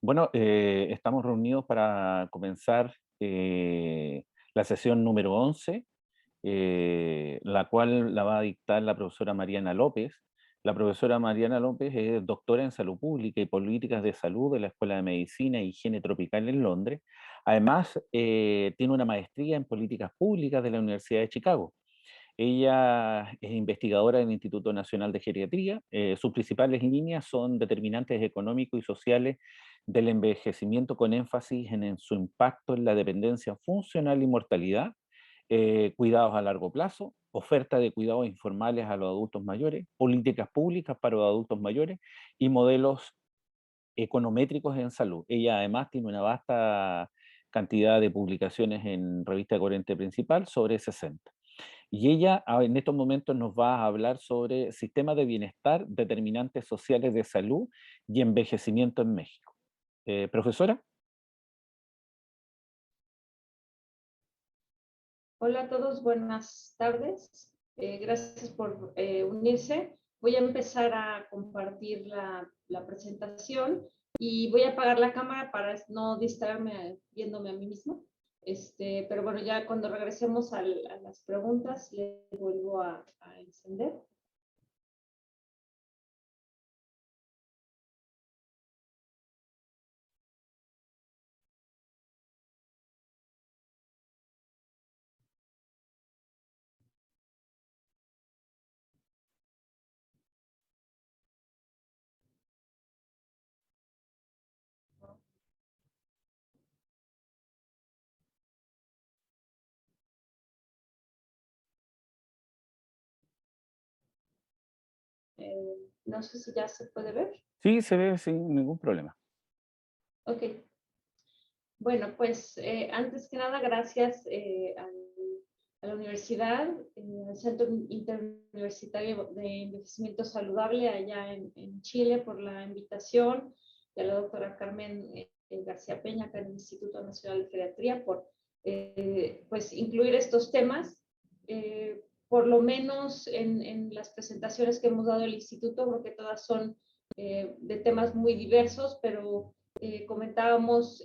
Bueno, estamos reunidos para comenzar la sesión número 11, la cual la va a dictar la profesora Mariana López. La profesora Mariana López es doctora en Salud Pública y Políticas de Salud de la Escuela de Medicina e Higiene Tropical en Londres. Además, tiene una maestría en Políticas Públicas de la Universidad de Chicago. Ella es investigadora del Instituto Nacional de Geriatría. Sus principales líneas son determinantes económicos y sociales del envejecimiento con énfasis en su impacto en la dependencia funcional y mortalidad, cuidados a largo plazo, oferta de cuidados informales a los adultos mayores, políticas públicas para los adultos mayores y modelos econométricos en salud. Ella además tiene una vasta cantidad de publicaciones en revista Corriente Principal sobre 60. Y ella en estos momentos nos va a hablar sobre sistemas de bienestar, determinantes sociales de salud y envejecimiento en México. Profesora. Hola a todos, buenas tardes. Gracias por unirse. Voy a empezar a compartir la presentación y voy a apagar la cámara para no distraerme viéndome a mí mismo. Pero bueno, ya cuando regresemos a las preguntas, le vuelvo a encender. No sé si ya se puede ver. Sí, se ve sin ningún problema. Ok. Bueno, pues antes que nada, gracias a la universidad, al Centro Interuniversitario de Envejecimiento Saludable allá en Chile por la invitación, y a la doctora Carmen García Peña acá en el Instituto Nacional de Geriatría por pues incluir estos temas. Por lo menos en las presentaciones que hemos dado el instituto, creo que todas son de temas muy diversos, pero comentábamos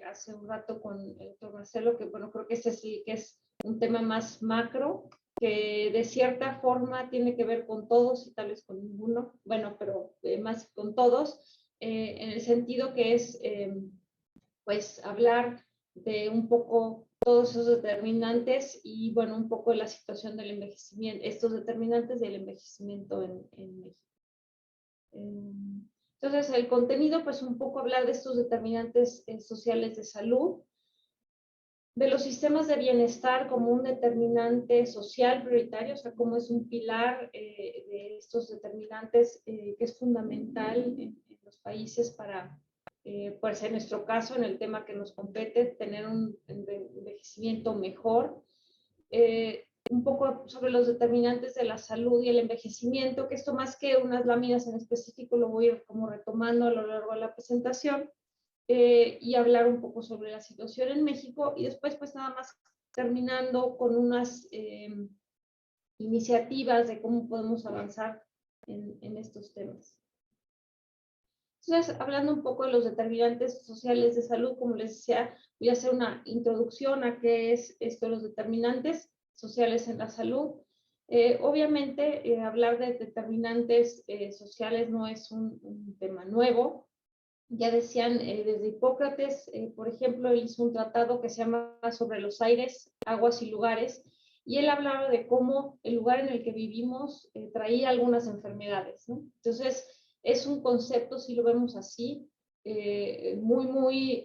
hace un rato con el doctor Marcelo que, bueno, creo que ese sí que es un tema más macro, que de cierta forma tiene que ver con todos y tal vez con ninguno, bueno, pero más con todos, en el sentido que es, pues, hablar de un poco todos esos determinantes y, bueno, un poco de la situación del envejecimiento, estos determinantes del envejecimiento en México. Entonces, el contenido, pues un poco hablar de estos determinantes sociales de salud, de los sistemas de bienestar como un determinante social prioritario, o sea, como es un pilar de estos determinantes que es fundamental en los países para, pues en nuestro caso, en el tema que nos compete, tener un envejecimiento mejor. Un poco sobre los determinantes de la salud y el envejecimiento, que esto más que unas láminas en específico lo voy a ir como retomando a lo largo de la presentación, y hablar un poco sobre la situación en México y después pues nada más terminando con unas iniciativas de cómo podemos avanzar en estos temas. Entonces, hablando un poco de los determinantes sociales de salud, como les decía, voy a hacer una introducción a qué es esto de los determinantes sociales en la salud. Obviamente, hablar de determinantes sociales no es un tema nuevo. Ya decían desde Hipócrates, por ejemplo, él hizo un tratado que se llama Sobre los aires, aguas y lugares, y él hablaba de cómo el lugar en el que vivimos traía algunas enfermedades, ¿no? Entonces, es un concepto, si lo vemos así, muy,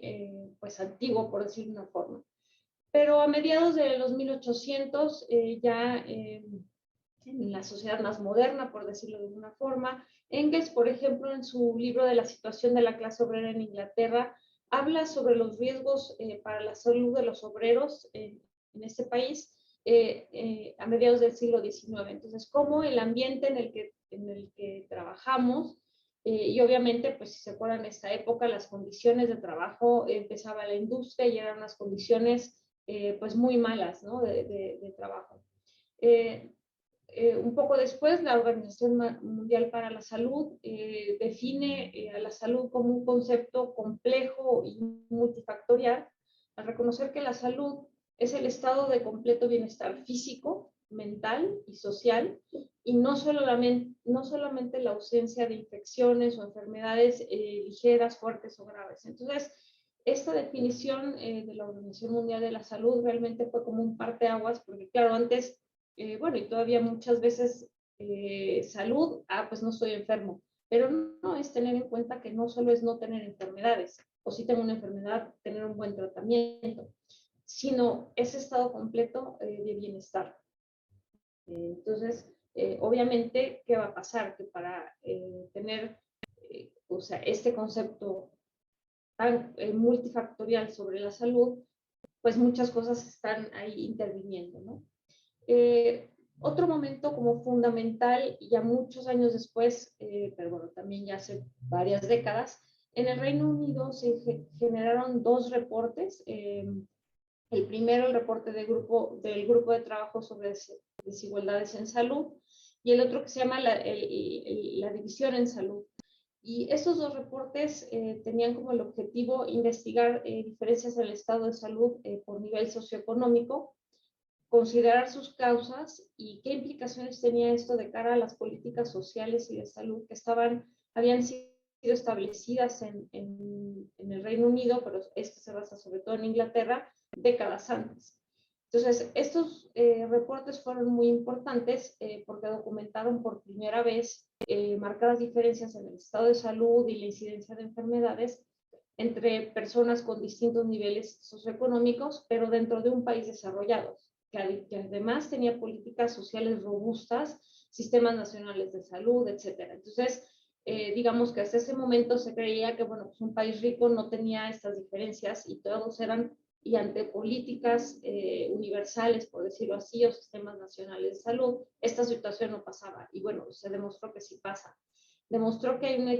pues antiguo, por decirlo de una forma. Pero a mediados de los 1800, ya en la sociedad más moderna, por decirlo de alguna forma, Engels, por ejemplo, en su libro de la situación de la clase obrera en Inglaterra, habla sobre los riesgos para la salud de los obreros en este país a mediados del siglo XIX. Entonces, cómo el ambiente en el que trabajamos, y obviamente, pues si se acuerdan de esta época, las condiciones de trabajo, empezaba la industria y eran unas condiciones pues muy malas, ¿no? de trabajo. un poco después, la Organización Mundial para la Salud define a la salud como un concepto complejo y multifactorial, al reconocer que la salud es el estado de completo bienestar físico, mental y social, y no solamente la ausencia de infecciones o enfermedades ligeras, fuertes o graves. Entonces, esta definición de la Organización Mundial de la Salud realmente fue como un parteaguas, porque claro, antes, bueno, y todavía muchas veces salud, pues no estoy enfermo, pero no es tener en cuenta que no solo es no tener enfermedades, o si tengo una enfermedad, tener un buen tratamiento, sino ese estado completo de bienestar. Entonces, obviamente, ¿qué va a pasar? Que para tener, o sea, este concepto tan multifactorial sobre la salud, pues muchas cosas están ahí interviniendo, ¿no? Otro momento como fundamental, ya muchos años después, pero bueno, también ya hace varias décadas, en el Reino Unido se generaron dos reportes. El primero, el reporte del grupo de trabajo sobre desigualdades en salud, y el otro que se llama la división en salud. Y estos dos reportes tenían como el objetivo investigar diferencias en el estado de salud por nivel socioeconómico, considerar sus causas y qué implicaciones tenía esto de cara a las políticas sociales y de salud que habían sido establecidas en el Reino Unido, pero esto se basa sobre todo en Inglaterra, décadas antes. Entonces, estos reportes fueron muy importantes porque documentaron por primera vez marcadas diferencias en el estado de salud y la incidencia de enfermedades entre personas con distintos niveles socioeconómicos, pero dentro de un país desarrollado, que además tenía políticas sociales robustas, sistemas nacionales de salud, etcétera. Entonces, digamos que hasta ese momento se creía que, bueno, pues un país rico no tenía estas diferencias y todos eran, y ante políticas universales, por decirlo así, o sistemas nacionales de salud, esta situación no pasaba. Y bueno, se demostró que sí pasa. Demostró que hay una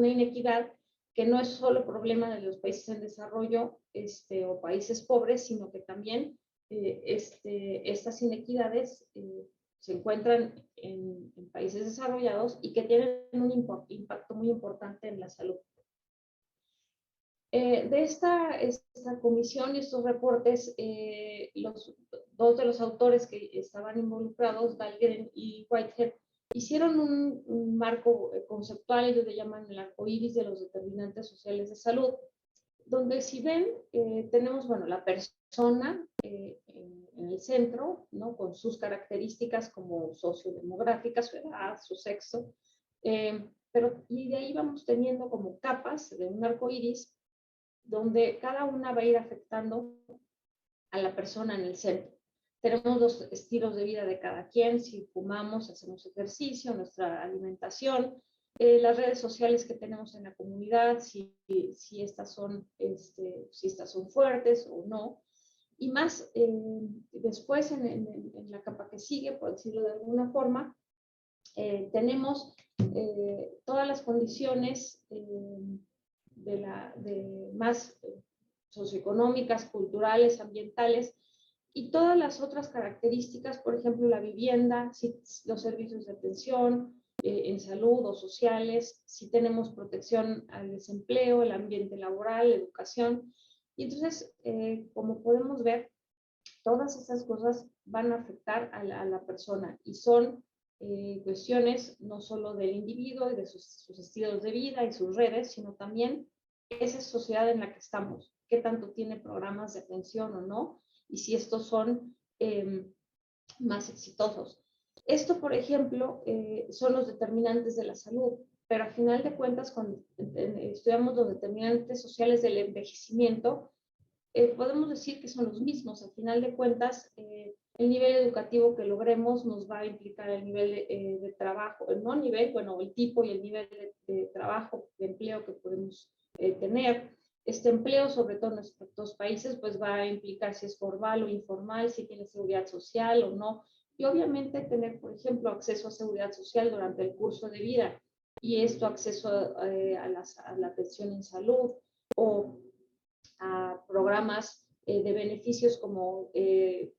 inequidad que no es solo problema de los países en desarrollo o países pobres, sino que también estas inequidades se encuentran en países desarrollados y que tienen un impacto muy importante en la salud. De esta comisión y estos reportes, dos de los autores que estaban involucrados, Dahlgren y Whitehead, hicieron un marco conceptual, ellos le llaman el arco iris de los determinantes sociales de salud, donde si ven, tenemos, bueno, la persona en el centro, ¿no? Con sus características como sociodemográficas, su edad, su sexo, y de ahí vamos teniendo como capas de un arco iris donde cada una va a ir afectando a la persona en el centro. Tenemos los estilos de vida de cada quien, si fumamos, hacemos ejercicio, nuestra alimentación, las redes sociales que tenemos en la comunidad, si estas son fuertes o no. Y más después, en la capa que sigue, por decirlo de alguna forma, tenemos todas las condiciones más socioeconómicas, culturales, ambientales, y todas las otras características, por ejemplo, la vivienda, los servicios de atención en salud o sociales, si tenemos protección al desempleo, el ambiente laboral, la educación. Y entonces, como podemos ver, todas estas cosas van a afectar a la persona y son cuestiones no solo del individuo y de sus estilos de vida y sus redes, sino también esa sociedad en la que estamos, qué tanto tiene programas de atención o no, y si estos son más exitosos. Esto, por ejemplo, son los determinantes de la salud, pero al final de cuentas, cuando estudiamos los determinantes sociales del envejecimiento, podemos decir que son los mismos. Al final de cuentas, el nivel educativo que logremos nos va a implicar el nivel de trabajo, el tipo y el nivel de trabajo, de empleo que podemos tener. Este empleo, sobre todo en nuestros países, pues va a implicar si es formal o informal, si tiene seguridad social o no. Y obviamente tener, por ejemplo, acceso a seguridad social durante el curso de vida y esto acceso a la atención en salud o a programas de beneficios como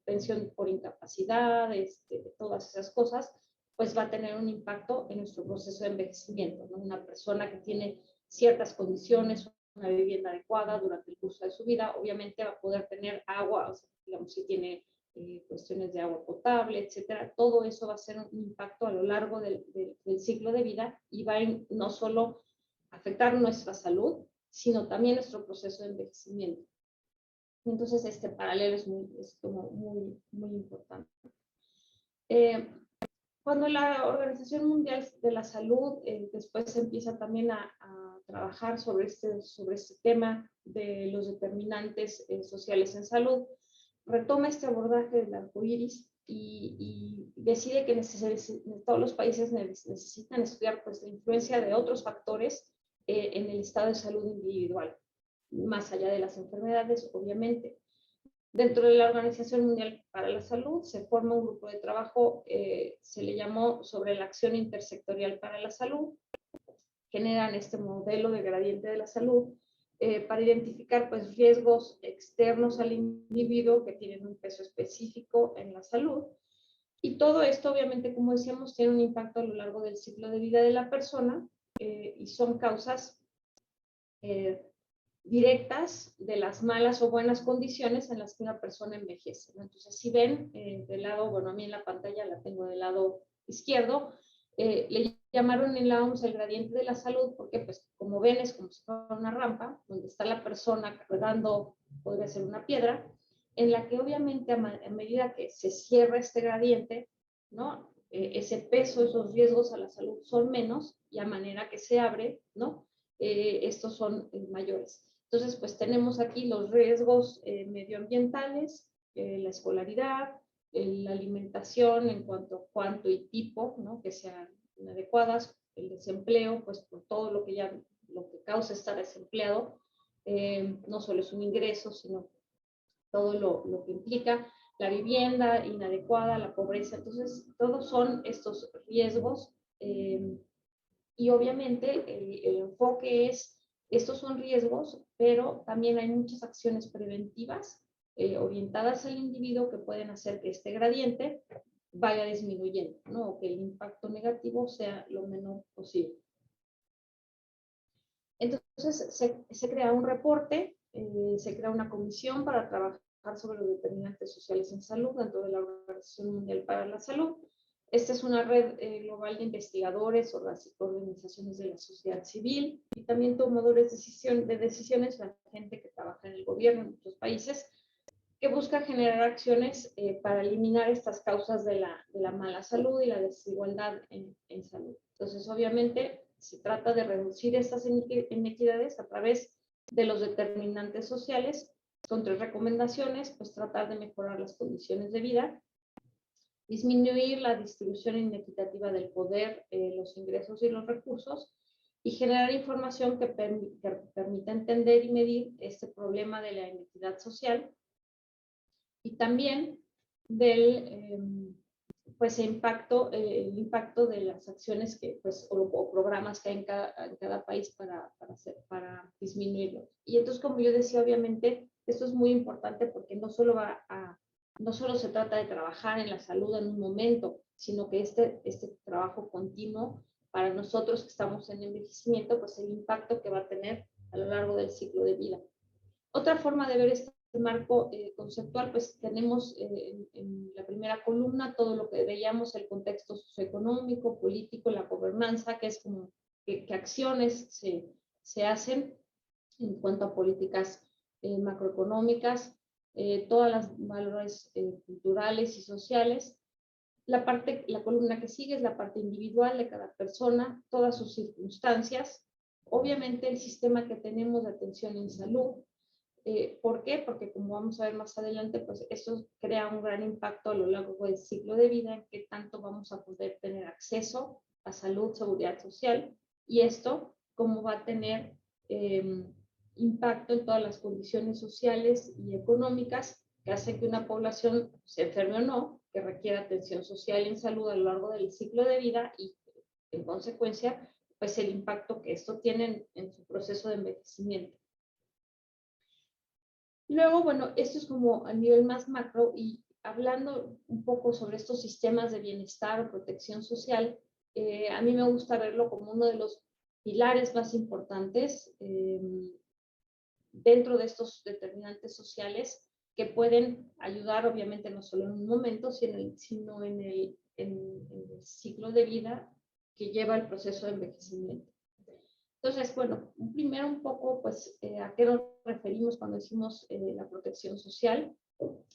pensión por incapacidad, todas esas cosas, pues va a tener un impacto en nuestro proceso de envejecimiento, ¿no? Una persona que tiene ciertas condiciones, una vivienda adecuada durante el curso de su vida, obviamente va a poder tener agua, o sea, digamos, si tiene cuestiones de agua potable, etcétera, todo eso va a ser un impacto a lo largo del ciclo de vida y va a no solo afectar nuestra salud, sino también nuestro proceso de envejecimiento. Entonces, este paralelo es como muy importante. Cuando la Organización Mundial de la Salud después empieza también a trabajar sobre este tema de los determinantes sociales en salud, retoma este abordaje del arco iris y decide que todos los países necesitan estudiar pues, la influencia de otros factores en el estado de salud individual, más allá de las enfermedades, obviamente. Dentro de la Organización Mundial para la Salud se forma un grupo de trabajo, se le llamó sobre la acción intersectorial para la salud, generan este modelo de gradiente de la salud para identificar pues, riesgos externos al individuo que tienen un peso específico en la salud. Y todo esto, obviamente, como decíamos, tiene un impacto a lo largo del ciclo de vida de la persona y son causas directas de las malas o buenas condiciones en las que una persona envejece, ¿no? Entonces, si ven del lado, bueno, a mí en la pantalla la tengo del lado izquierdo, le llamaron en la OMS el gradiente de la salud porque, pues, como ven, es como si fuera una rampa donde está la persona cargando, podría ser una piedra, en la que obviamente a medida que se cierra este gradiente, ¿no? Ese peso, esos riesgos a la salud son menos y a manera que se abre, ¿no? Estos son mayores. Entonces, pues tenemos aquí los riesgos medioambientales, la escolaridad, la alimentación en cuanto y tipo, ¿no? Que sean inadecuadas, el desempleo, pues por todo lo que causa estar desempleado, no solo es un ingreso, sino todo lo que implica, la vivienda inadecuada, la pobreza. Entonces, todos son estos riesgos y obviamente el enfoque es, estos son riesgos, pero también hay muchas acciones preventivas orientadas al individuo que pueden hacer que este gradiente vaya disminuyendo, ¿no? O que el impacto negativo sea lo menor posible. Entonces se crea un reporte, se crea una comisión para trabajar sobre los determinantes sociales en salud dentro de la Organización Mundial para la Salud. Esta es una red global de investigadores, organizaciones de la sociedad civil y también tomadores de decisiones, la gente que trabaja en el gobierno en muchos países, que busca generar acciones para eliminar estas causas de la mala salud y la desigualdad en salud. Entonces, obviamente, se trata de reducir estas inequidades a través de los determinantes sociales. Son 3 recomendaciones, pues tratar de mejorar las condiciones de vida, disminuir la distribución inequitativa del poder, los ingresos y los recursos, y generar información que permita entender y medir este problema de la inequidad social, y también del pues, el impacto de las acciones que, pues, o programas que hay en cada país para disminuirlo. Y entonces, como yo decía, obviamente, esto es muy importante porque no solo se trata de trabajar en la salud en un momento, sino que este trabajo continuo para nosotros que estamos en envejecimiento, pues el impacto que va a tener a lo largo del ciclo de vida. Otra forma de ver este marco conceptual, pues tenemos en la primera columna todo lo que veíamos, el contexto socioeconómico, político, la gobernanza, que es como qué acciones se hacen en cuanto a políticas macroeconómicas, todas las valores culturales y sociales. La columna que sigue es la parte individual de cada persona, todas sus circunstancias, obviamente el sistema que tenemos de atención en salud. ¿Por qué? Porque como vamos a ver más adelante, pues esto crea un gran impacto a lo largo del ciclo de vida en qué tanto vamos a poder tener acceso a salud, seguridad social, y esto cómo va a tener impacto en todas las condiciones sociales y económicas que hacen que una población se enferme o no, que requiera atención social y en salud a lo largo del ciclo de vida y en consecuencia, pues el impacto que esto tiene en su proceso de envejecimiento. Luego, bueno, esto es como a nivel más macro y hablando un poco sobre estos sistemas de bienestar o protección social, a mí me gusta verlo como uno de los pilares más importantes dentro de estos determinantes sociales que pueden ayudar, obviamente, no solo en un momento, sino en el ciclo de vida que lleva el proceso de envejecimiento. Entonces, bueno, primero un poco, pues, ¿a qué nos referimos cuando decimos la protección social?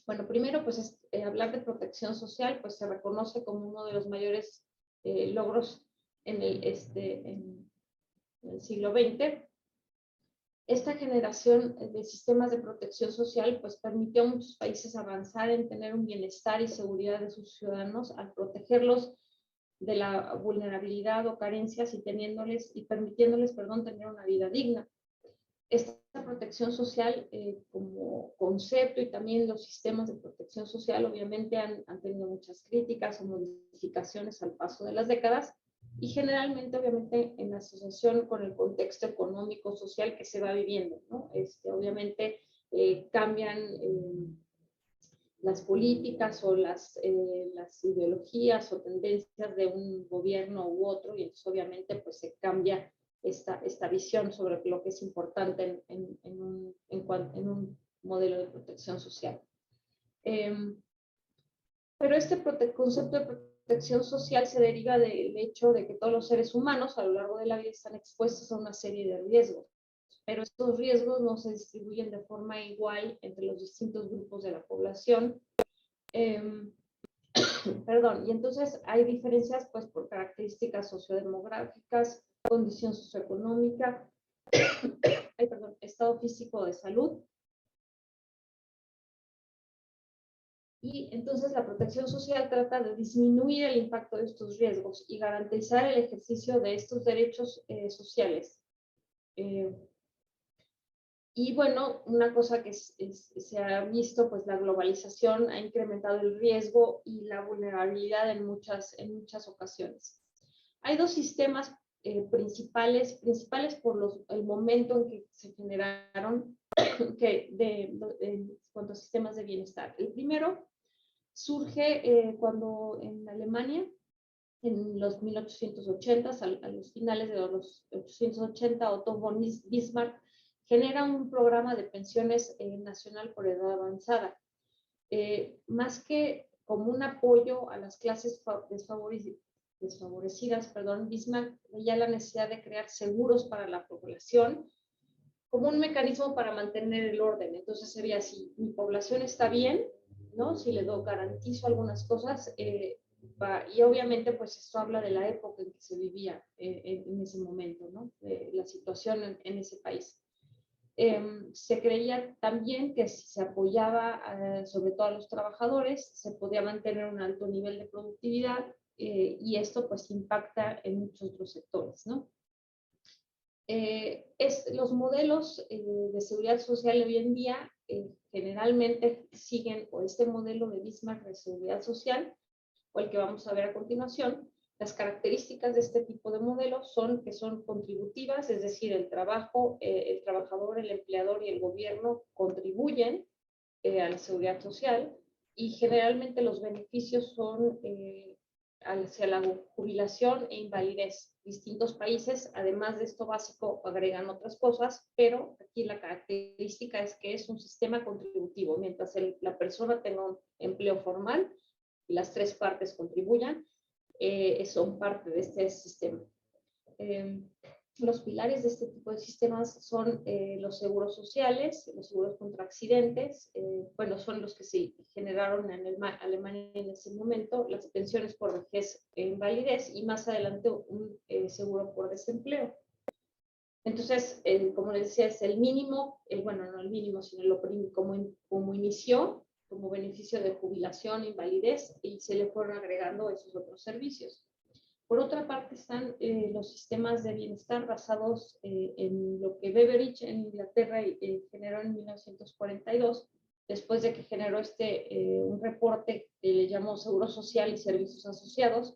Bueno, primero, pues, hablar de protección social, pues, se reconoce como uno de los mayores logros en el siglo XX. Esta generación de sistemas de protección social pues permitió a muchos países avanzar en tener un bienestar y seguridad de sus ciudadanos al protegerlos de la vulnerabilidad o carencias y permitiéndoles, perdón, tener una vida digna. Esta protección social como concepto y también los sistemas de protección social obviamente han tenido muchas críticas o modificaciones al paso de las décadas y generalmente obviamente en asociación con el contexto económico social que se va viviendo, ¿no? Obviamente cambian las políticas o las ideologías o tendencias de un gobierno u otro y entonces obviamente pues se cambia esta visión sobre lo que es importante en un modelo de protección social. Pero este concepto de protección social se deriva del hecho de que todos los seres humanos a lo largo de la vida están expuestos a una serie de riesgos, pero estos riesgos no se distribuyen de forma igual entre los distintos grupos de la población. Perdón, y entonces hay diferencias pues por características sociodemográficas, condición socioeconómica, estado físico de salud. Y entonces la protección social trata de disminuir el impacto de estos riesgos y garantizar el ejercicio de estos derechos sociales. Y bueno, una cosa que se ha visto, pues la globalización ha incrementado el riesgo y la vulnerabilidad en muchas ocasiones. Hay dos sistemas principales por el momento en que se generaron en cuanto a sistemas de bienestar. El primero surge cuando en Alemania, en los 1880, a los finales de los 880, Otto von Bismarck genera un programa de pensiones nacional por edad avanzada. Más que como un apoyo a las clases desfavorecidas, Bismarck veía la necesidad de crear seguros para la población como un mecanismo para mantener el orden. Entonces sería si mi población está bien, ¿no? Si le garantizo algunas cosas, y obviamente pues esto habla de la época en que se vivía en ese momento, ¿no? La situación en ese país. Se creía también que si se apoyaba sobre todo a los trabajadores, se podía mantener un alto nivel de productividad y esto pues impacta en muchos otros sectores, ¿no? Los modelos de seguridad social hoy en día generalmente siguen o este modelo de Bismarck de seguridad social o el que vamos a ver a continuación. Las características de este tipo de modelos son que son contributivas, es decir, el trabajador, el empleador y el gobierno contribuyen a la seguridad social y generalmente los beneficios son hacia la jubilación e invalidez. Distintos países, además de esto básico, agregan otras cosas, pero aquí la característica es que es un sistema contributivo. Mientras la persona tenga un empleo formal y las tres partes contribuyan, son parte de este sistema. Los pilares de este tipo de sistemas son los seguros sociales, los seguros contra accidentes, bueno, son los que se generaron en Alemania en ese momento, las pensiones por vejez e invalidez y más adelante un seguro por desempleo. Entonces, como les decía, es el mínimo, bueno, no el mínimo, sino como inició, como beneficio de jubilación, invalidez, y se le fueron agregando esos otros servicios. Por otra parte están los sistemas de bienestar basados en lo que Beveridge en Inglaterra generó en 1942, después de que generó un reporte que le llamó Seguro Social y Servicios Asociados,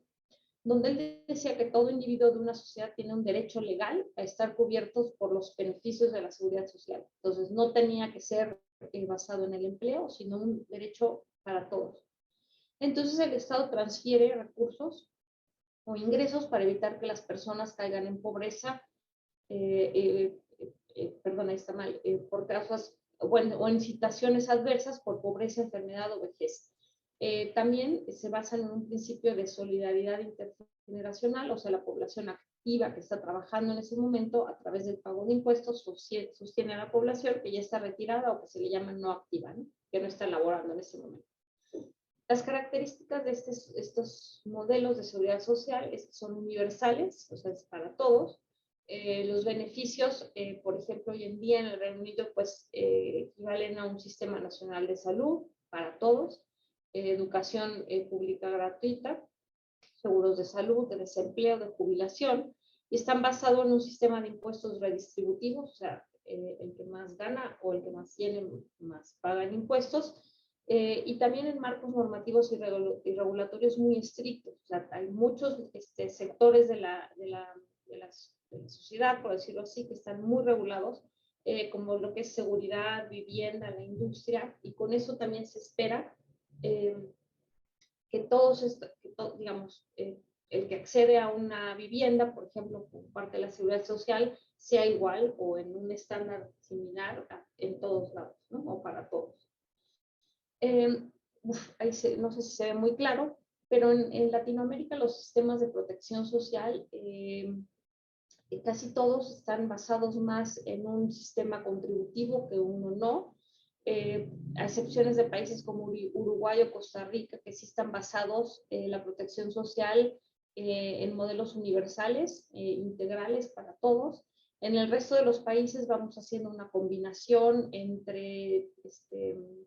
donde él decía que todo individuo de una sociedad tiene un derecho legal a estar cubiertos por los beneficios de la seguridad social. Entonces, no tenía que ser basado en el empleo, sino un derecho para todos. Entonces, el Estado transfiere recursos o ingresos para evitar que las personas caigan en pobreza, perdón, ahí está mal, por causas o en situaciones adversas por pobreza, enfermedad o vejez. También se basan en un principio de solidaridad intergeneracional, o sea, la población activa que está trabajando en ese momento a través del pago de impuestos sostiene a la población que ya está retirada o que se le llama no activa, ¿no? Que no está laborando en ese momento. Las características de estos modelos de seguridad social es que son universales, o sea, es para todos. Los beneficios, por ejemplo, hoy en día en el Reino Unido, pues equivalen a un sistema nacional de salud para todos, educación pública gratuita, seguros de salud, de desempleo, de jubilación, y están basados en un sistema de impuestos redistributivos, o sea, el que más gana o el que más tiene, más pagan impuestos, y también en marcos normativos y regulatorios muy estrictos. O sea, hay muchos sectores de la sociedad, por decirlo así, que están muy regulados, como lo que es seguridad, vivienda, la industria, y con eso también se espera que todos, digamos, el que accede a una vivienda, por ejemplo, por parte de la seguridad social, sea igual o en un estándar similar en todos lados, ¿no? O para todos. Ahí no sé si se ve muy claro, pero en Latinoamérica los sistemas de protección social casi todos están basados más en un sistema contributivo que uno no, a excepciones de países como Uruguay o Costa Rica, que sí están basados en la protección social en modelos universales, integrales para todos. En el resto de los países vamos haciendo una combinación entre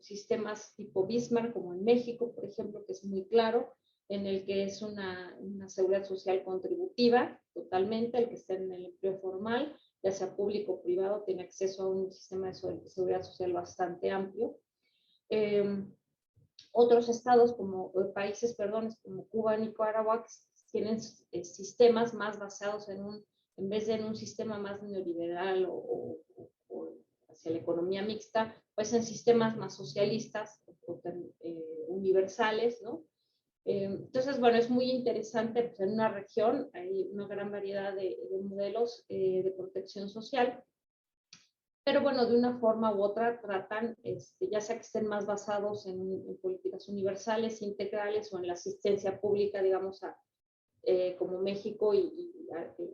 sistemas tipo Bismarck, como en México, por ejemplo, que es muy claro, en el que es una seguridad social contributiva totalmente, el que está en el empleo formal, ya sea público o privado, tiene acceso a un sistema de seguridad social bastante amplio. Otros estados, países, perdón, como Cuba y Nicaragua, tienen sistemas más basados en vez de en un sistema más neoliberal o hacia la economía mixta, pues en sistemas más socialistas, universales, ¿no? Entonces, bueno, es muy interesante, pues en una región hay una gran variedad de modelos de protección social, pero bueno, de una forma u otra tratan, ya sea que estén más basados en políticas universales, integrales o en la asistencia pública, digamos, como México y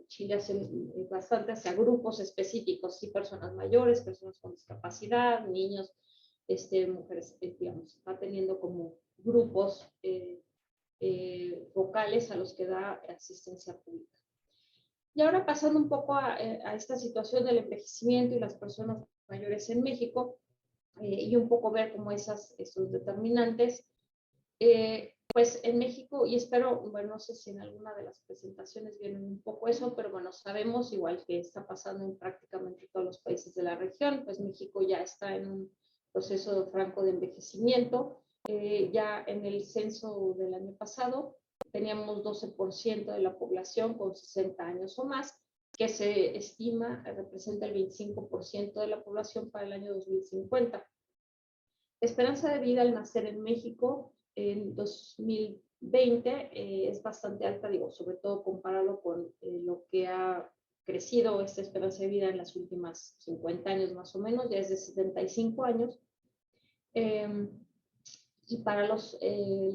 Chile hacen bastante hacia grupos específicos, sí, personas mayores, personas con discapacidad, niños, mujeres, digamos, va teniendo como grupos vocales a los que da asistencia pública. Y ahora pasando un poco a esta situación del envejecimiento y las personas mayores en México, y un poco ver cómo esos determinantes, pues en México, y espero, bueno, no sé si en alguna de las presentaciones vienen un poco eso, pero bueno, sabemos igual que está pasando en prácticamente todos los países de la región, pues México ya está en un proceso franco de envejecimiento. Ya en el censo del año pasado teníamos 12% de la población con 60 años o más, que se estima representa el 25% de la población para el año 2050. La esperanza de vida al nacer en México en 2020 es bastante alta, digo, sobre todo comparado con lo que ha crecido esta esperanza de vida en las últimas 50 años más o menos, ya es de 75 años. Y para la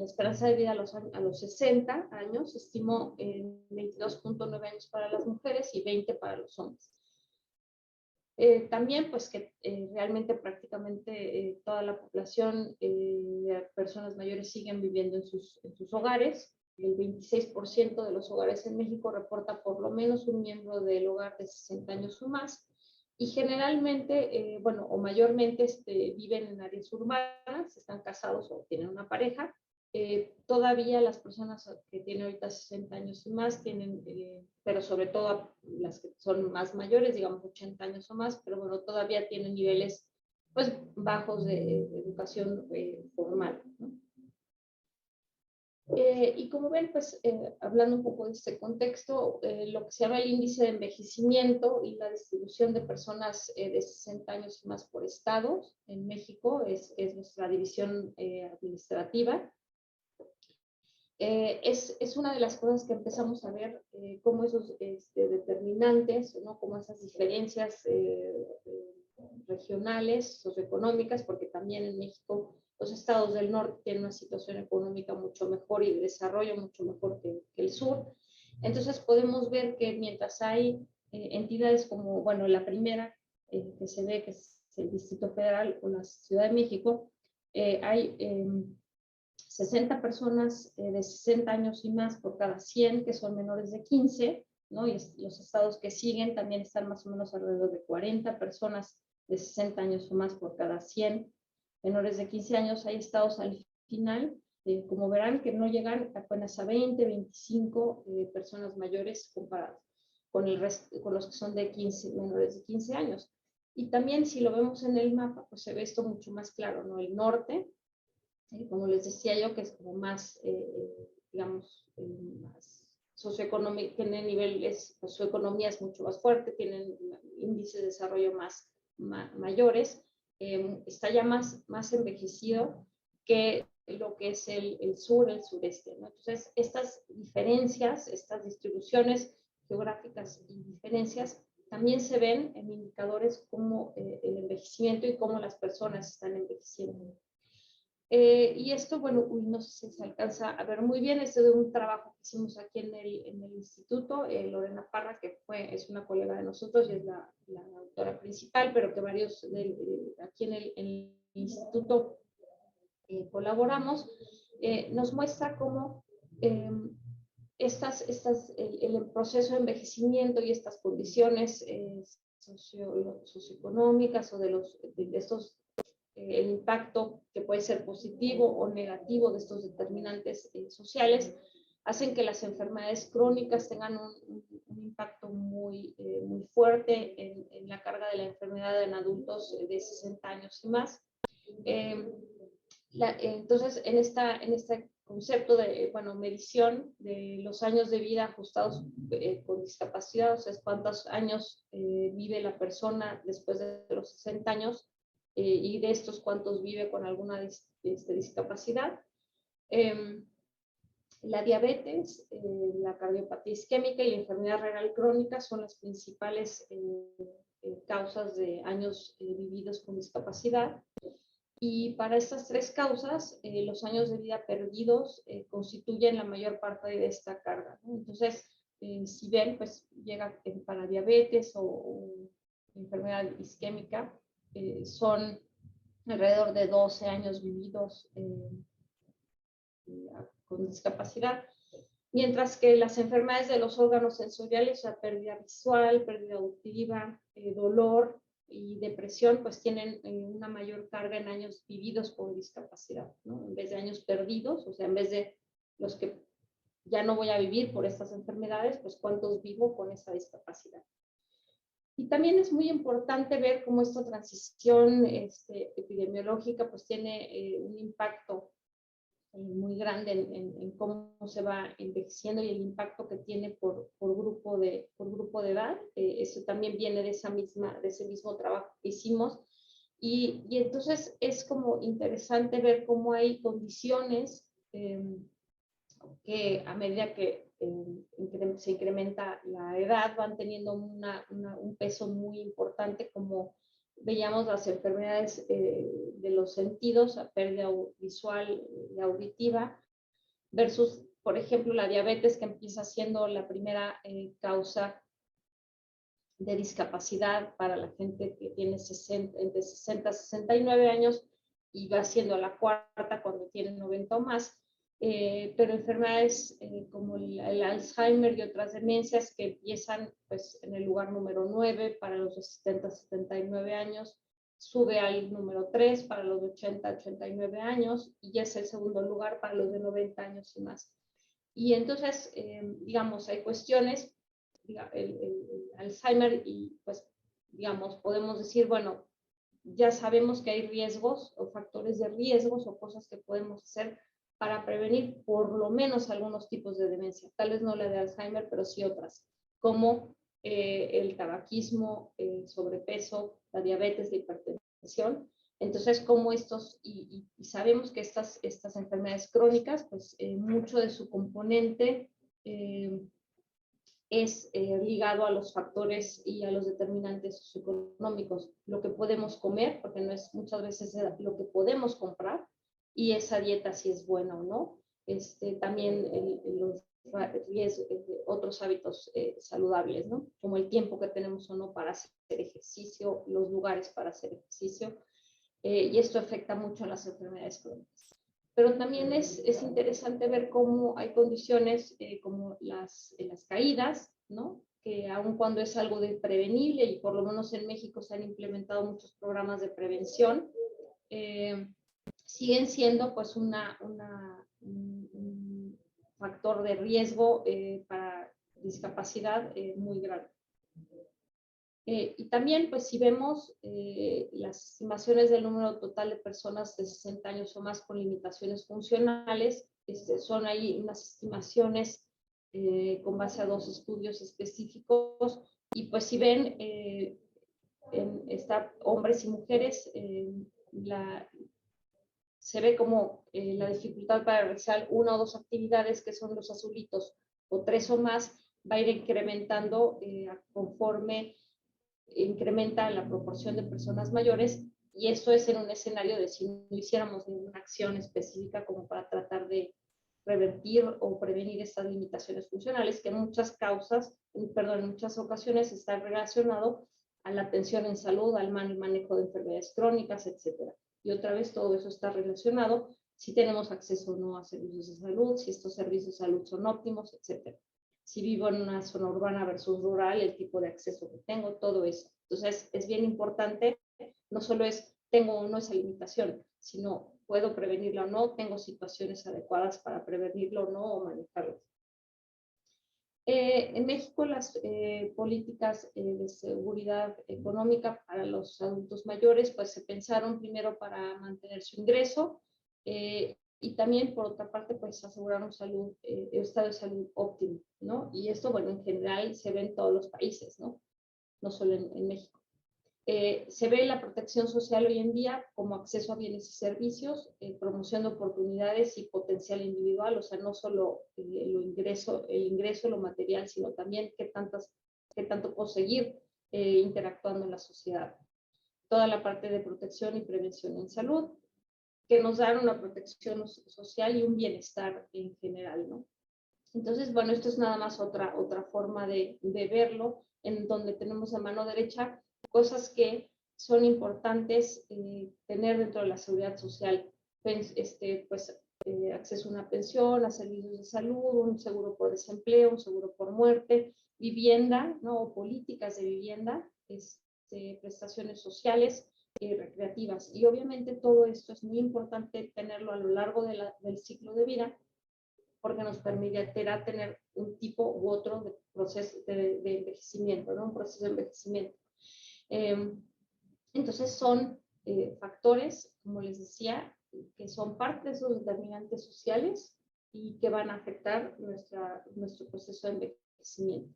esperanza de vida a los 60 años se estimó 22.9 años para las mujeres y 20 para los hombres. También pues que realmente prácticamente toda la población de personas mayores siguen viviendo en sus hogares. El 26% de los hogares en México reporta por lo menos un miembro del hogar de 60 años o más. Y generalmente, bueno, o mayormente viven en áreas urbanas, están casados o tienen una pareja. Todavía las personas que tienen ahorita 60 años y más tienen, pero sobre todo las que son más mayores, digamos 80 años o más, pero bueno, todavía tienen niveles pues bajos de educación formal, ¿no? Y como ven, pues hablando un poco de este contexto, lo que se llama el índice de envejecimiento y la distribución de personas de 60 años y más por estados en México es nuestra división administrativa. Es una de las cosas que empezamos a ver, cómo esos determinantes, ¿no? Como esas diferencias regionales, socioeconómicas, porque también en México los estados del norte tienen una situación económica mucho mejor y de desarrollo mucho mejor que el sur. Entonces podemos ver que mientras hay entidades como, bueno, la primera que se ve, que es el Distrito Federal o la Ciudad de México, hay 60 personas de 60 años y más por cada 100 que son menores de 15, ¿no? Y los estados que siguen también están más o menos alrededor de 40 personas de 60 años o más por cada 100 menores de 15 años. Hay estados al final, como verán, que no llegan apenas a 20, 25 personas mayores comparadas con, con los que son de 15, menores de 15 años. Y también si lo vemos en el mapa, pues se ve esto mucho más claro, ¿no? El norte, como les decía yo, que es como más, digamos, más socioeconómico, tiene niveles, pues su economía es mucho más fuerte, tienen índices de desarrollo mayores, está ya más envejecido que lo que es el sur, el sureste, ¿no? Entonces, estas diferencias, estas distribuciones geográficas y diferencias también se ven en indicadores como el envejecimiento y cómo las personas están envejeciendo. Y esto, bueno, no sé si se alcanza a ver muy bien, esto de un trabajo que hicimos aquí en el instituto, Lorena Parra, que es una colega de nosotros y es la autora principal, pero que varios aquí en el instituto colaboramos, nos muestra cómo el proceso de envejecimiento y estas condiciones socioeconómicas o de estos el impacto que puede ser positivo o negativo de estos determinantes sociales, hacen que las enfermedades crónicas tengan un impacto muy fuerte en la carga de la enfermedad en adultos de 60 años y más. Entonces, en este concepto de, bueno, medición de los años de vida ajustados con discapacidad, o sea, es cuántos años vive la persona después de los 60 años, y de estos cuántos vive con alguna discapacidad. La diabetes, la cardiopatía isquémica y la enfermedad renal crónica son las principales causas de años vividos con discapacidad. Y para estas tres causas, los años de vida perdidos constituyen la mayor parte de esta carga, ¿no? Entonces, si ven, pues llega para diabetes o enfermedad isquémica, son alrededor de 12 años vividos con discapacidad, mientras que las enfermedades de los órganos sensoriales, o sea, pérdida visual, pérdida auditiva, dolor y depresión, pues tienen una mayor carga en años vividos con discapacidad, ¿no? En vez de años perdidos, o sea, en vez de los que ya no voy a vivir por estas enfermedades, pues cuántos vivo con esta discapacidad. Y también es muy importante ver cómo esta transición epidemiológica pues tiene un impacto muy grande en cómo se va envejeciendo y el impacto que tiene por grupo de edad. Eso también viene de ese mismo trabajo que hicimos. Y entonces es como interesante ver cómo hay condiciones que a medida que se incrementa la edad van teniendo un peso muy importante, como veíamos las enfermedades de los sentidos, la pérdida visual y auditiva, versus, por ejemplo, la diabetes, que empieza siendo la primera causa de discapacidad para la gente que tiene entre 60 y 69 años y va siendo la cuarta cuando tienen 90 o más. Pero enfermedades como el Alzheimer y otras demencias que empiezan pues, en el lugar número 9 para los de 70 a 79 años, sube al número 3 para los de 80 a 89 años y ya es el segundo lugar para los de 90 años y más. Y entonces, digamos, hay cuestiones, el Alzheimer y pues, digamos, podemos decir, bueno, ya sabemos que hay riesgos o factores de riesgos o cosas que podemos hacer para prevenir por lo menos algunos tipos de demencia, tal vez no la de Alzheimer, pero sí otras, como el tabaquismo, el sobrepeso, la diabetes, la hipertensión. Entonces, como estos, y sabemos que estas enfermedades crónicas, pues mucho de su componente es ligado a los factores y a los determinantes socioeconómicos, lo que podemos comer, porque no es muchas veces lo que podemos comprar, y esa dieta si es buena o no. También los otros hábitos saludables, ¿no? Como el tiempo que tenemos o no para hacer ejercicio, los lugares para hacer ejercicio, y esto afecta mucho a las enfermedades crónicas. Pero también es interesante ver cómo hay condiciones como las caídas, ¿no? Que aun cuando es algo de prevenible, y por lo menos en México se han implementado muchos programas de prevención, siguen siendo pues un factor de riesgo para discapacidad muy grande. Y también, pues si vemos las estimaciones del número total de personas de 60 años o más con limitaciones funcionales, son ahí unas estimaciones con base a 2 estudios específicos, y pues si ven, hombres y mujeres, se ve como la dificultad para realizar 1 o 2 actividades, que son los azulitos, o 3 o más, va a ir incrementando conforme incrementa la proporción de personas mayores, y esto es en un escenario de si no hiciéramos ninguna acción específica como para tratar de revertir o prevenir estas limitaciones funcionales, que en muchas ocasiones está relacionado a la atención en salud, al manejo de enfermedades crónicas, etcétera. Y otra vez todo eso está relacionado si tenemos acceso o no a servicios de salud, si estos servicios de salud son óptimos, etcétera. Si vivo en una zona urbana versus rural, el tipo de acceso que tengo, todo eso. Entonces, es bien importante, no solo es tengo o no esa limitación, sino puedo prevenirla o no, tengo situaciones adecuadas para prevenirlo o no, o manejarlo. En México, las políticas de seguridad económica para los adultos mayores, pues se pensaron primero para mantener su ingreso, y también, por otra parte, pues asegurar un estado de salud óptimo, ¿no? Y esto, bueno, en general se ve en todos los países, ¿no? No solo en México. Se ve la protección social hoy en día como acceso a bienes y servicios, promoción de oportunidades y potencial individual, o sea, no solo el ingreso, lo material, sino también qué tanto puedo seguir interactuando en la sociedad. Toda la parte de protección y prevención en salud, que nos dan una protección social y un bienestar en general, ¿no? Entonces, bueno, esto es nada más otra forma de verlo, en donde tenemos a mano derecha cosas que son importantes tener dentro de la seguridad social, pues, acceso a una pensión, a servicios de salud, un seguro por desempleo, un seguro por muerte, vivienda, ¿no? O políticas de vivienda, prestaciones sociales, recreativas. Y obviamente todo esto es muy importante tenerlo a lo largo del ciclo de vida, porque nos permitirá tener un tipo u otro de proceso de envejecimiento, ¿no? Un proceso de envejecimiento. Entonces son factores, como les decía, que son parte de esos determinantes sociales y que van a afectar nuestro proceso de envejecimiento.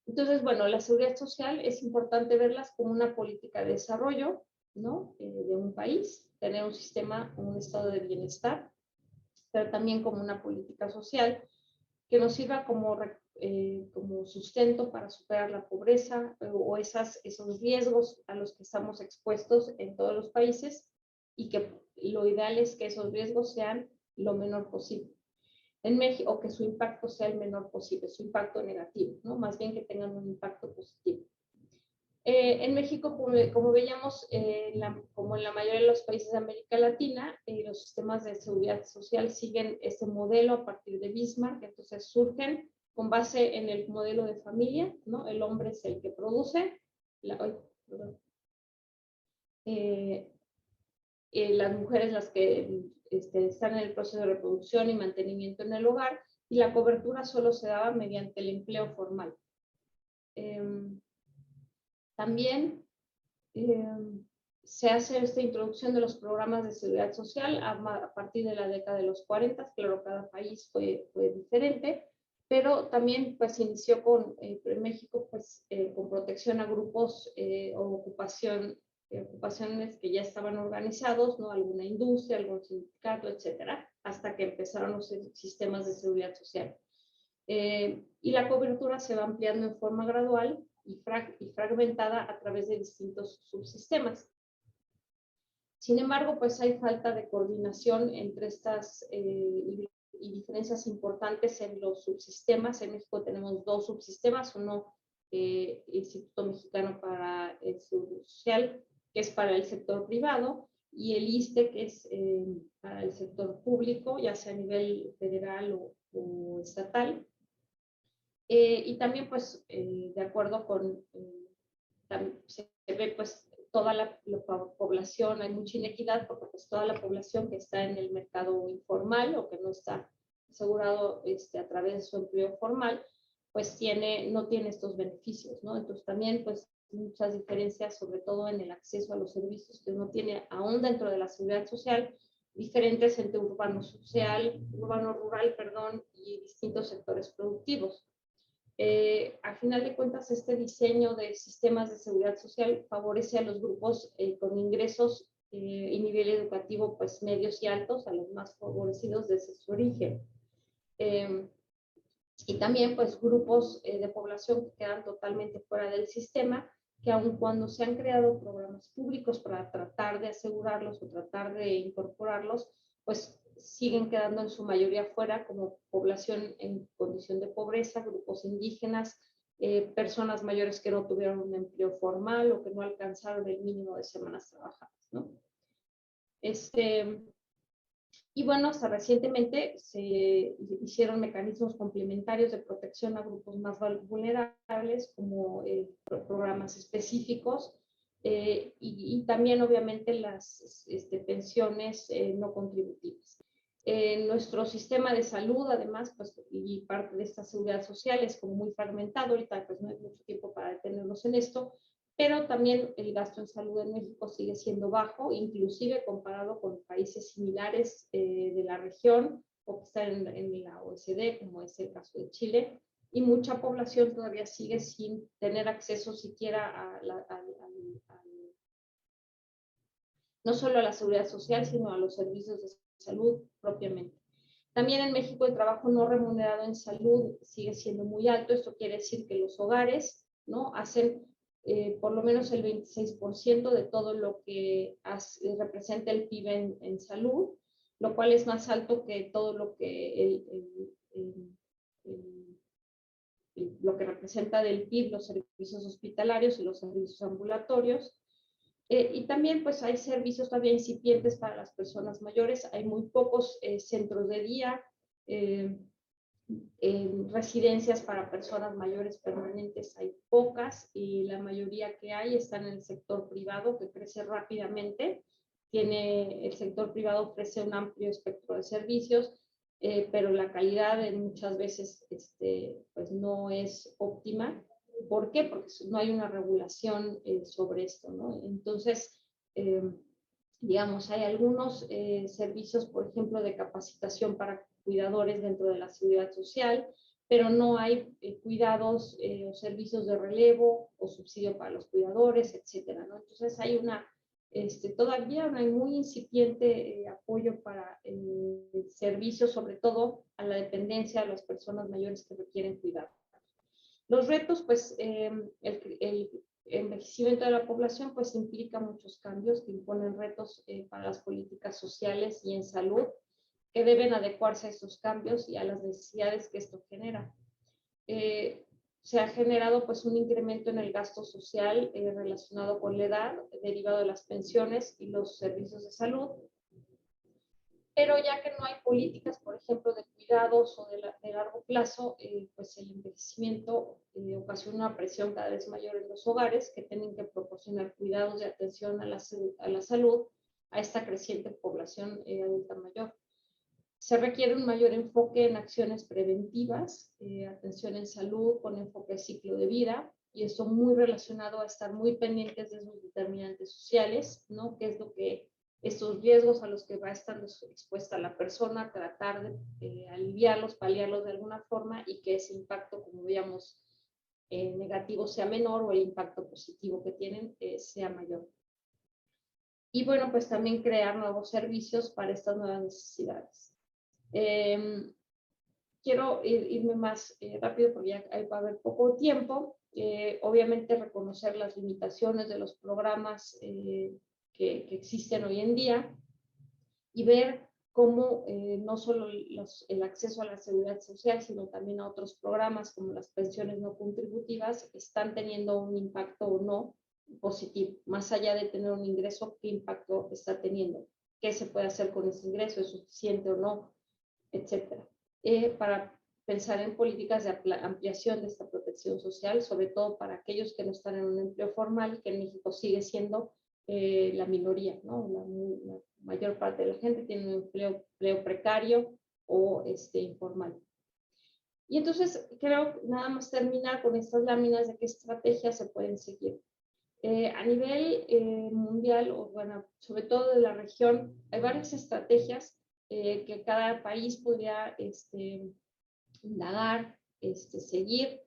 Entonces, bueno, la seguridad social es importante verlas como una política de desarrollo, ¿no? De un país, tener un sistema, un estado de bienestar, pero también como una política social que nos sirva como sustento para superar la pobreza o esos riesgos a los que estamos expuestos en todos los países, y que lo ideal es que esos riesgos sean lo menor posible. En México, o que su impacto sea el menor posible, su impacto negativo, ¿no? Más bien que tengan un impacto positivo. En México, como veíamos, como en la mayoría de los países de América Latina, los sistemas de seguridad social siguen este modelo a partir de Bismarck. Entonces surgen con base en el modelo de familia, ¿no? El hombre es el que produce, las mujeres las que están en el proceso de reproducción y mantenimiento en el hogar, y la cobertura solo se daba mediante el empleo formal. También se hace esta introducción de los programas de seguridad social a partir de la década de los 40. Claro, cada país fue diferente, pero también pues inició en México pues con protección a grupos o ocupaciones que ya estaban organizados, ¿no? Alguna industria, algún sindicato, etcétera, hasta que empezaron los sistemas de seguridad social. Y la cobertura se va ampliando en forma gradual y fragmentada a través de distintos subsistemas. Sin embargo, pues hay falta de coordinación entre estas y diferencias importantes en los subsistemas. En México tenemos dos subsistemas, uno Instituto Mexicano para el Seguro Social, que es para el sector privado, y el ISSSTE, que es para el sector público, ya sea a nivel federal o estatal. Y también, pues, de acuerdo con, se ve, pues, toda la población, hay mucha inequidad, porque pues toda la población que está en el mercado informal o que no está asegurado a través de su empleo formal, pues no tiene estos beneficios, ¿no? Entonces también, pues, muchas diferencias, sobre todo en el acceso a los servicios que uno tiene aún dentro de la seguridad social, diferentes entre urbano rural, perdón, y distintos sectores productivos. A final de cuentas, este diseño de sistemas de seguridad social favorece a los grupos con ingresos y nivel educativo pues medios y altos, a los más favorecidos desde su origen. Y también pues grupos de población que quedan totalmente fuera del sistema, que aun cuando se han creado programas públicos para tratar de asegurarlos o tratar de incorporarlos, pues siguen quedando en su mayoría fuera, como población en condición de pobreza, grupos indígenas, personas mayores que no tuvieron un empleo formal o que no alcanzaron el mínimo de semanas trabajadas, ¿no? Y bueno, hasta recientemente se hicieron mecanismos complementarios de protección a grupos más vulnerables, como programas específicos, y también obviamente las pensiones no contributivas. Nuestro sistema de salud, además, pues, y parte de esta seguridad social es como muy fragmentado. Ahorita pues no hay mucho tiempo para detenernos en esto, pero también el gasto en salud en México sigue siendo bajo, inclusive comparado con países similares de la región o que están en la OECD, como es el caso de Chile, y mucha población todavía sigue sin tener acceso siquiera no solo a la seguridad social, sino a los servicios de salud propiamente. También en México el trabajo no remunerado en salud sigue siendo muy alto. Esto quiere decir que los hogares, ¿no?, hacen por lo menos el 26% de todo lo que representa el PIB en salud, lo cual es más alto que todo lo que lo que representa del PIB los servicios hospitalarios y los servicios ambulatorios. Y también pues hay servicios todavía incipientes para las personas mayores. Hay muy pocos centros de día, residencias para personas mayores permanentes hay pocas, y la mayoría que hay están en el sector privado, que crece rápidamente. El sector privado ofrece un amplio espectro de servicios, pero la calidad muchas veces pues no es óptima. ¿Por qué? Porque no hay una regulación sobre esto, ¿no? Entonces, digamos, hay algunos servicios, por ejemplo, de capacitación para cuidadores dentro de la seguridad social, pero no hay cuidados o servicios de relevo o subsidio para los cuidadores, etcétera, ¿no? Entonces hay todavía hay muy incipiente apoyo para servicios, sobre todo a la dependencia de las personas mayores que requieren cuidado. Los retos, pues, el envejecimiento de la población, pues, implica muchos cambios que imponen retos para las políticas sociales y en salud, que deben adecuarse a estos cambios y a las necesidades que esto genera. Se ha generado pues un incremento en el gasto social relacionado con la edad, derivado de las pensiones y los servicios de salud, pero ya que no hay políticas, por ejemplo, de cuidados o de largo plazo, pues el envejecimiento ocasiona una presión cada vez mayor en los hogares, que tienen que proporcionar cuidados y atención a la salud a esta creciente población adulta mayor. Se requiere un mayor enfoque en acciones preventivas, atención en salud con enfoque de ciclo de vida, y esto muy relacionado a estar muy pendientes de esos determinantes sociales, ¿no? ¿Qué es lo que estos riesgos a los que va estando expuesta la persona, tratar de aliviarlos, paliarlos de alguna forma y que ese impacto, como veíamos, negativo sea menor o el impacto positivo que tienen sea mayor. Y bueno, pues también crear nuevos servicios para estas nuevas necesidades. Quiero irme más rápido porque ya va a haber poco tiempo. Obviamente reconocer las limitaciones de los programas que existen hoy en día y ver cómo no solo el acceso a la seguridad social, sino también a otros programas como las pensiones no contributivas están teniendo un impacto o no positivo. Más allá de tener un ingreso, ¿qué impacto está teniendo? ¿Qué se puede hacer con ese ingreso? ¿Es suficiente o no? Etcétera. Para pensar en políticas de ampliación de esta protección social, sobre todo para aquellos que no están en un empleo formal, que en México sigue siendo la minoría, ¿no? La mayor parte de la gente tiene un empleo precario o informal. Y entonces creo nada más terminar con estas láminas de qué estrategias se pueden seguir. A nivel mundial, o bueno, sobre todo de la región, hay varias estrategias que cada país podría indagar, seguir.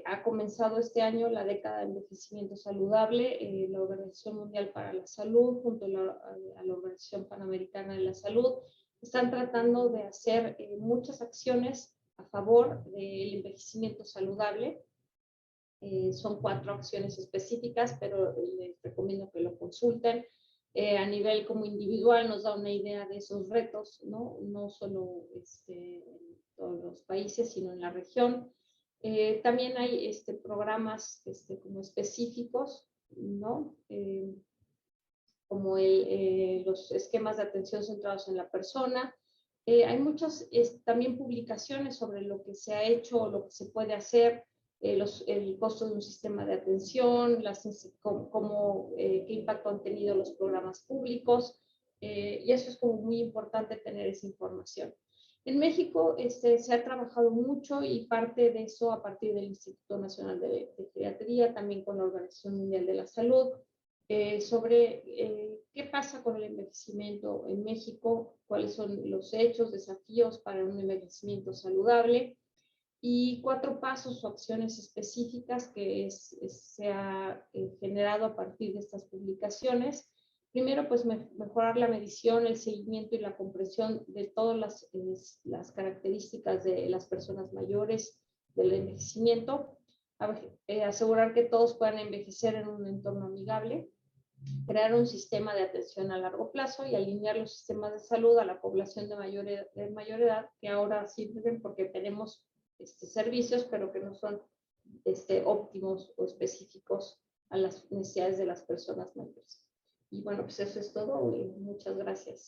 Ha comenzado este año la década de envejecimiento saludable. La Organización Mundial para la Salud, junto a la Organización Panamericana de la Salud, están tratando de hacer muchas acciones a favor del envejecimiento saludable. Son 4 acciones específicas, pero les recomiendo que lo consulten. A nivel como individual nos da una idea de esos retos, no solo en todos los países, sino en la región. También hay programas como específicos, ¿no? Como los esquemas de atención centrados en la persona. Hay muchas también publicaciones sobre lo que se ha hecho o lo que se puede hacer, el costo de un sistema de atención, qué impacto han tenido los programas públicos, y eso es como muy importante tener esa información. En México se ha trabajado mucho y parte de eso a partir del Instituto Nacional de Geriatría, también con la Organización Mundial de la Salud, sobre qué pasa con el envejecimiento en México, cuáles son los hechos, desafíos para un envejecimiento saludable y 4 pasos o acciones específicas que se ha generado a partir de estas publicaciones. Primero, pues mejorar la medición, el seguimiento y la comprensión de todas las características de las personas mayores del envejecimiento, asegurar que todos puedan envejecer en un entorno amigable, crear un sistema de atención a largo plazo y alinear los sistemas de salud a la población de mayor edad, que ahora sirven porque tenemos servicios, pero que no son óptimos o específicos a las necesidades de las personas mayores. Y bueno, pues eso es todo. Muchas gracias.